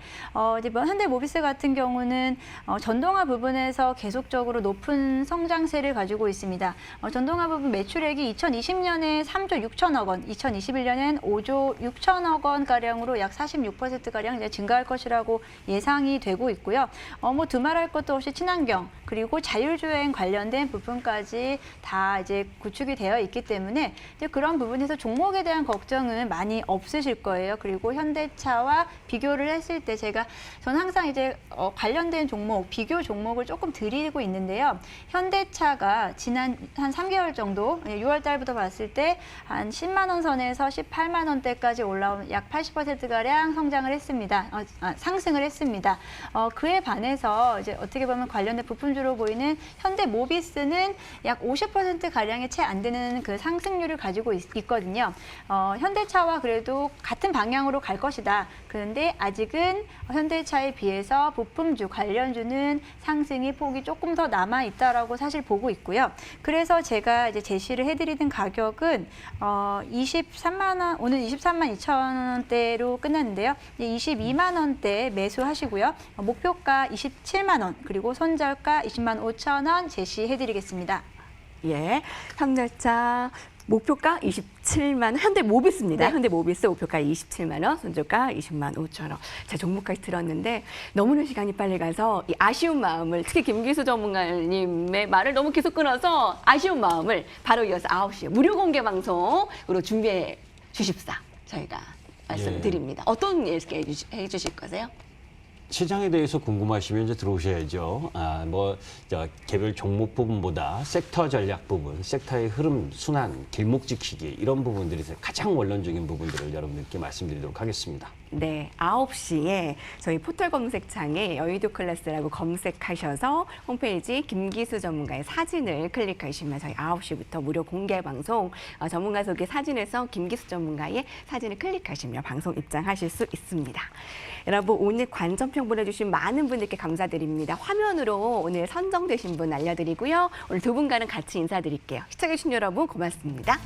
이제 뭐 현대모비스 같은 경우는 전동화 부분에서 계속적으로 높은 성장세를 가지고 있습니다. 전동화 부분 매출액이 2020년에 3조 6천억 원, 2021년엔 5조 6천억 원 가량으로 약 46% 가량 이제 증가할 것이라고 예상이 되고 있고요. 뭐 두말할 것도 없이 친환경 그리고 자율주행 관련된 부분까지 다 이제 구축이 되어 있기 때문에 이제 그런 부분에서 종목에 대한 걱정은 많이 없으실 거예요. 그리고 현대차와 비교를 했을 때 저는 항상 이제 관련된 종목, 비교 종목을 조금 드리고 있는데요. 현대차가 지난 한 3개월 정도, 6월 달부터 봤을 때 한 10만 원 선에서 18만 원대까지 올라온 약 80%가량 성장을 했습니다. 상승을 했습니다. 그에 반해서 이제 어떻게 보면 관련된 부품주로 보이는 현대모비스는 약 50%가량이 채 안 되는 그 상승률을 가지고 있거든요. 현대차와 그래도 같은 방향으로 갈 것이다. 그런데 아직은 현대차에 비해서 부품주, 관련주는 상승의 폭이 조금 더 남아 있다라고 사실 보고 있고요. 그래서 제가 이제 제시를 해드리는 가격은 23만 원, 오늘 23만 2천 원대로 끝났는데요. 22만 원대 매수하시고요. 목표가 27만 원, 그리고 손절가 20만 5천 원 제시해드리겠습니다. 예, 현대차 목표가 27만 원, 현대모비스입니다. 네. 현대모비스 목표가 27만 원, 손절가 20만 5천 원. 자, 종목까지 들었는데 너무나 시간이 빨리 가서 이 아쉬운 마음을 특히 김기수 전문가님의 말을 너무 계속 끊어서 아쉬운 마음을 바로 이어서 9시에 무료 공개 방송으로 준비해 주십사. 저희가 말씀을 예. 드립니다. 어떤 얘기 해주실 거세요? 시장에 대해서 궁금하시면 이제 들어오셔야죠. 개별 종목 부분보다 섹터 전략 부분, 섹터의 흐름, 순환, 길목 지키기 이런 부분들이 가장 원론적인 부분들을 여러분들께 말씀드리도록 하겠습니다. 네, 9시에 저희 포털 검색창에 여의도 클래스라고 검색하셔서 홈페이지 김기수 전문가의 사진을 클릭하시면 저희 9시부터 무료 공개 방송 전문가 소개 사진에서 김기수 전문가의 사진을 클릭하시면 방송 입장하실 수 있습니다. 여러분 오늘 관전평 보내주신 많은 분들께 감사드립니다. 화면으로 오늘 선정되신 분 알려드리고요. 오늘 두 분과는 같이 인사드릴게요. 시청해주신 여러분 고맙습니다.